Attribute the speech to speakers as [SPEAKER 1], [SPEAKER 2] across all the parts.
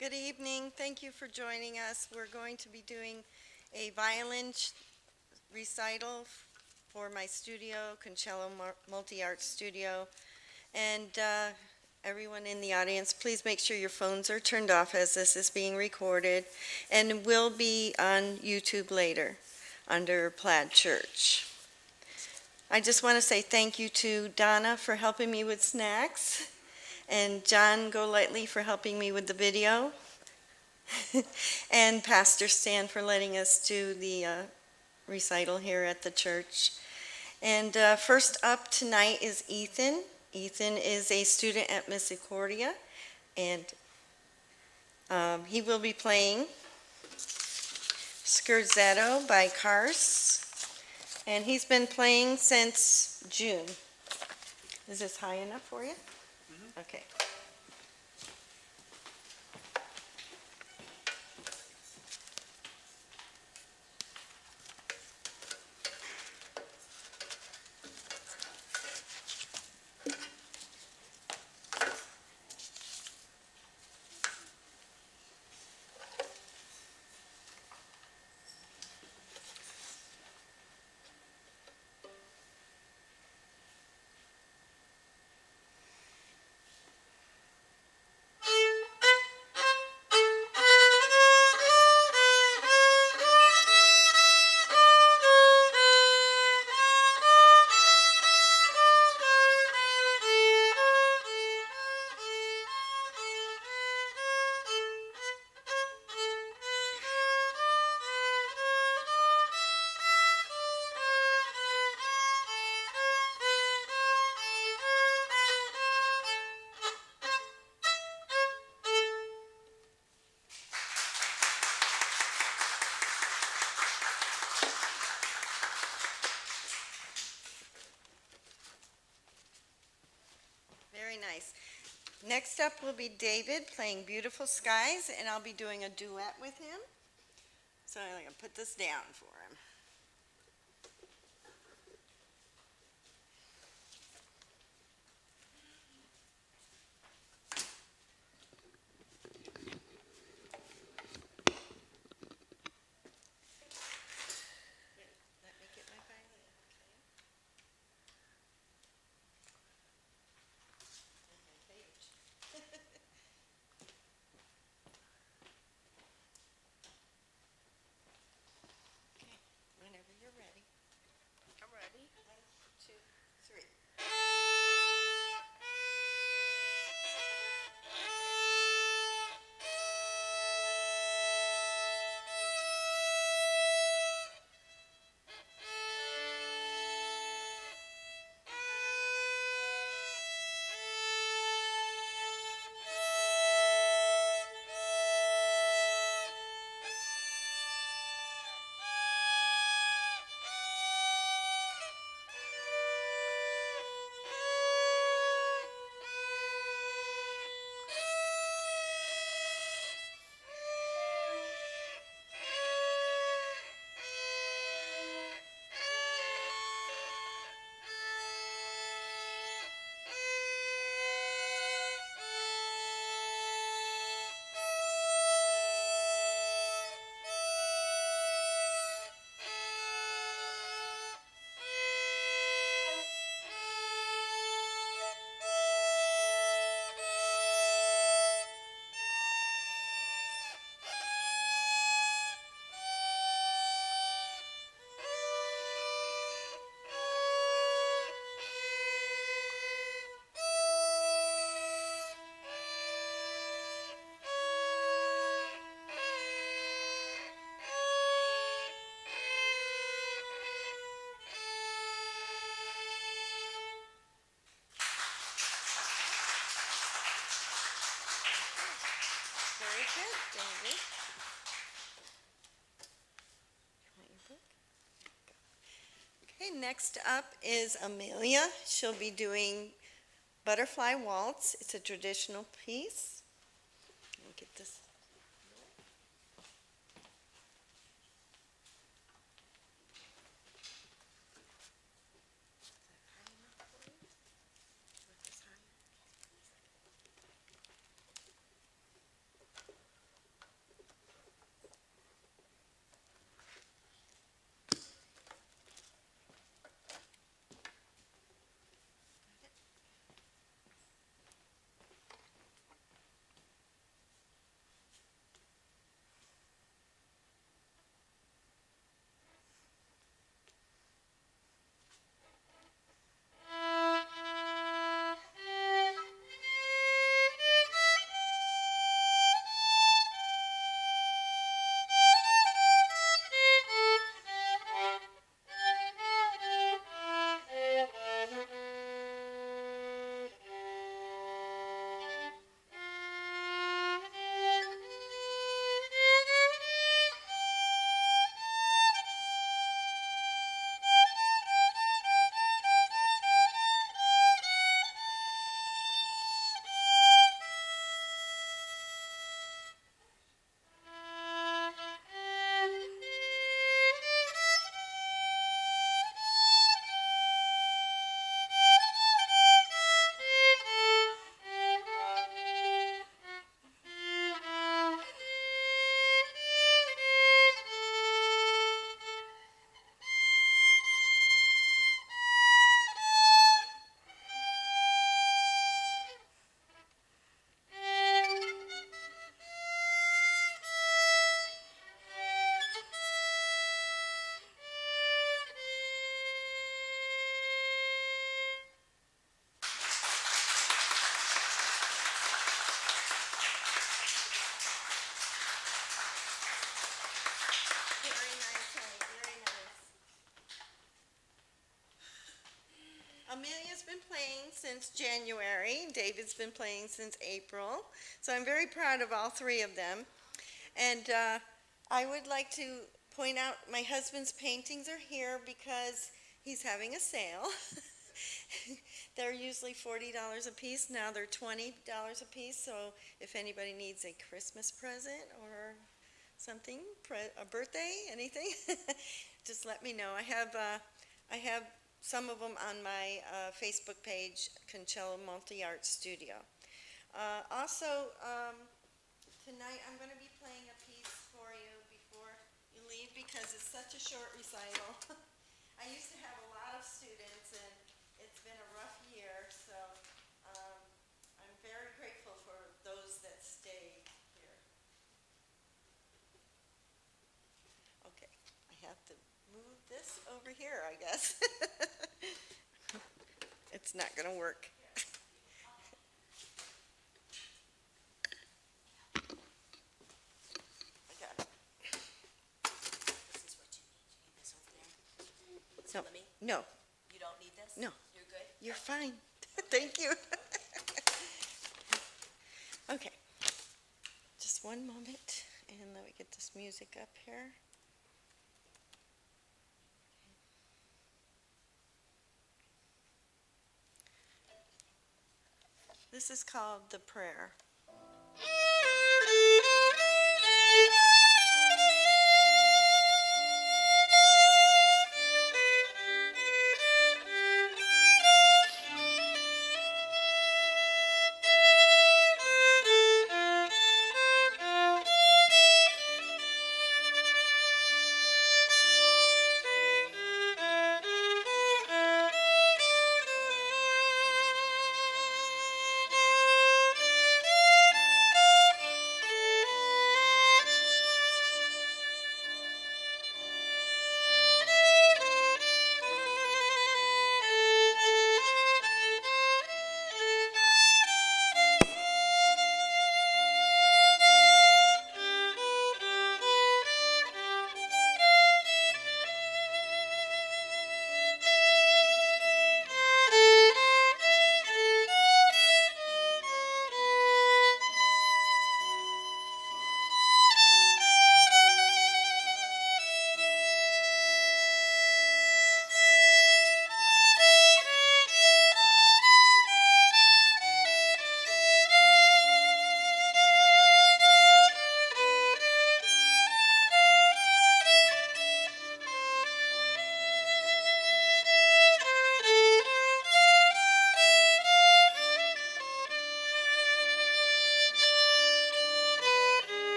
[SPEAKER 1] Good evening. Thank you for joining us. We're going to be doing a violin recital for my studio, Concello Multi-Art Studio. And everyone in the audience, please make sure your phones are turned off as this is being recorded and will be on YouTube later under Plaid Church. I just want to say thank you to Donna for helping me with snacks and John Golightly for helping me with the video. And Pastor Stan for letting us do the recital here at the church. And first up tonight is Ethan. Ethan is a student at Misericordia, and he will be playing Scherzetto by Kars, and he's been playing since June. Is this high enough for you? Mm-hmm. Okay. Very nice. Next up will be David playing Beautiful Skies, and I'll be doing a duet with him. So I'm going to put this down for him. Let me get my violin. Whenever you're ready.
[SPEAKER 2] I'm ready.
[SPEAKER 1] 1, 2, 3. Very good, David. Want your book? Okay, next up is Amelia. She'll be doing Butterfly Waltz. It's a traditional piece. Let me get this. Amelia's been playing since January. David's been playing since April. So I'm very proud of all three of them. And I would like to point out my husband's paintings are here because he's having a sale. They're usually $40 a piece. Now they're $20 a piece. So if anybody needs a Christmas present or something, a birthday, anything, just let me know. I have some of them on my Facebook page, Concello Multi-Art Studio. Also, tonight I'm going to be playing a piece for you before you leave because it's such a short recital. I used to have a lot of students and it's been a rough year, so I'm very grateful for those that stay here. Okay, I have to move this over here, I guess. It's not going to work. I got it.
[SPEAKER 2] This is what you need. You need this over there.
[SPEAKER 1] No,
[SPEAKER 2] Let me.
[SPEAKER 1] no,
[SPEAKER 2] You don't need this?
[SPEAKER 1] No.
[SPEAKER 2] You're good?
[SPEAKER 1] you're fine. Thank you. Okay, just one moment, and let me get this music up here. This is called The Prayer.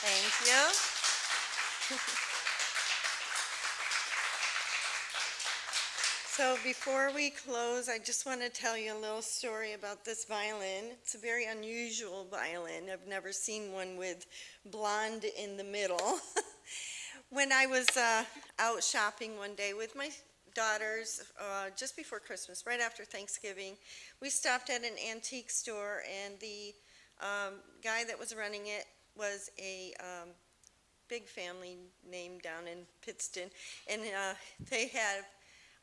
[SPEAKER 1] Thank you. So before we close, I just want to tell you a little story about this violin. It's a very unusual violin. I've never seen one with blonde in the middle. When I was out shopping one day with my daughters, just before Christmas, right after Thanksgiving, we stopped at an antique store, and the guy that was running it was a big family name down in Pittston, and they had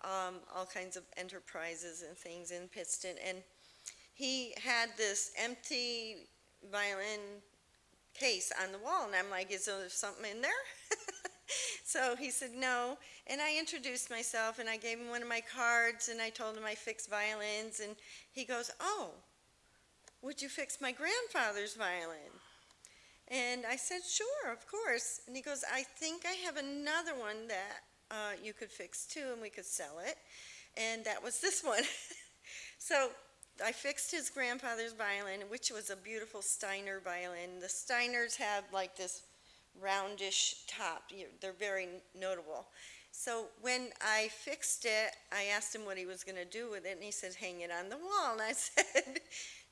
[SPEAKER 1] all kinds of enterprises and things in Pittston, and he had this empty violin case on the wall. And I'm like, is there something in there? So he said no, and I introduced myself, and I gave him one of my cards, and I told him I fix violins, and he goes, oh, would you fix my grandfather's violin? And I said, sure, of course. And he goes, I think I have another one that you could fix too, and we could sell it. And that was this one. So I fixed his grandfather's violin, which was a beautiful Steiner violin. The Steiners have like this roundish top. They're very notable. So when I fixed it, I asked him what he was going to do with it, and he said, hang it on the wall. And I said,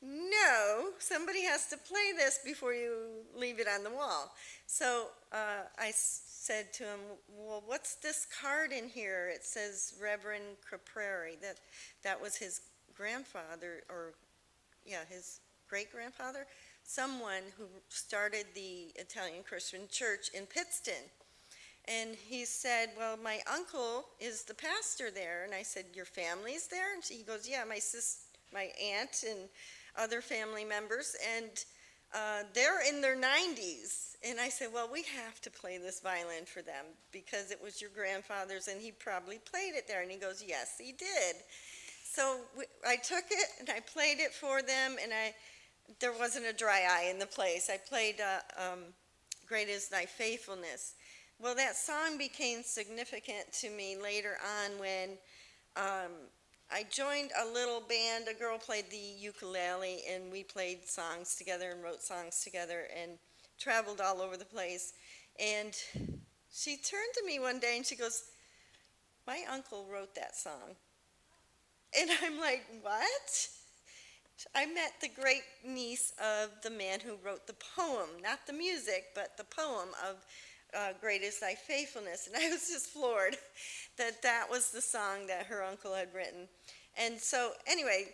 [SPEAKER 1] no, somebody has to play this before you leave it on the wall. So I said to him, well, what's this card in here? It says Reverend Caprari. That was his grandfather, or yeah, his great-grandfather, someone who started the Italian Christian Church in Pittston. And he said, well, my uncle is the pastor there. And I said, your family's there? And he goes, yeah, my aunt and other family members, and they're in their 90s. And I said, well, we have to play this violin for them because it was your grandfather's, and he probably played it there. And he goes, yes, he did. So I took it, and I played it for them, and there wasn't a dry eye in the place. I played Great Is Thy Faithfulness. Well, that song became significant to me later on when I joined a little band. A girl played the ukulele, and we played songs together and wrote songs together and traveled all over the place. And she turned to me one day, and she goes, my uncle wrote that song. And I'm like, what? I met the great niece of the man who wrote the poem, not the music, but the poem of Great Is Thy Faithfulness. And I was just floored that was the song that her uncle had written. And so anyway,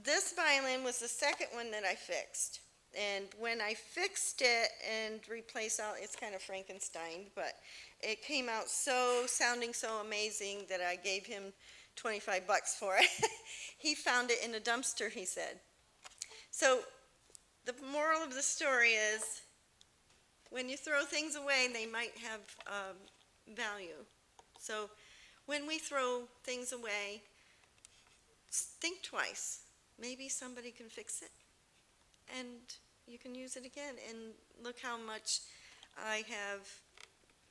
[SPEAKER 1] this violin was the second one that I fixed. And when I fixed it and replaced all, it's kind of Frankenstein, but it came out sounding so amazing that I gave him $25 for it. He found it in a dumpster, he said. So the moral of the story is, when you throw things away, they might have value. So when we throw things away, think twice. Maybe somebody can fix it, and you can use it again. And look how much I have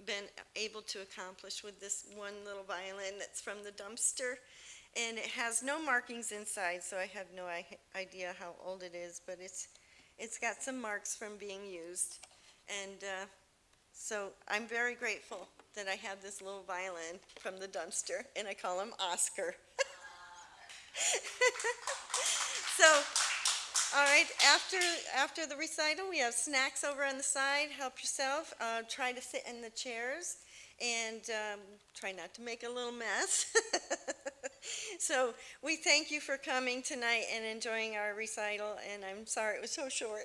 [SPEAKER 1] been able to accomplish with this one little violin that's from the dumpster. And it has no markings inside, so I have no idea how old it is, but it's got some marks from being used. And so I'm very grateful that I have this little violin from the dumpster, and I call him Oscar. So, all right, after the recital, we have snacks over on the side. Help yourself. Try to sit in the chairs, and try not to make a little mess. So we thank you for coming tonight and enjoying our recital, and I'm sorry it was so short,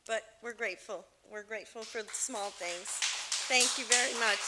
[SPEAKER 1] but we're grateful. We're grateful for the small things. Thank you very much.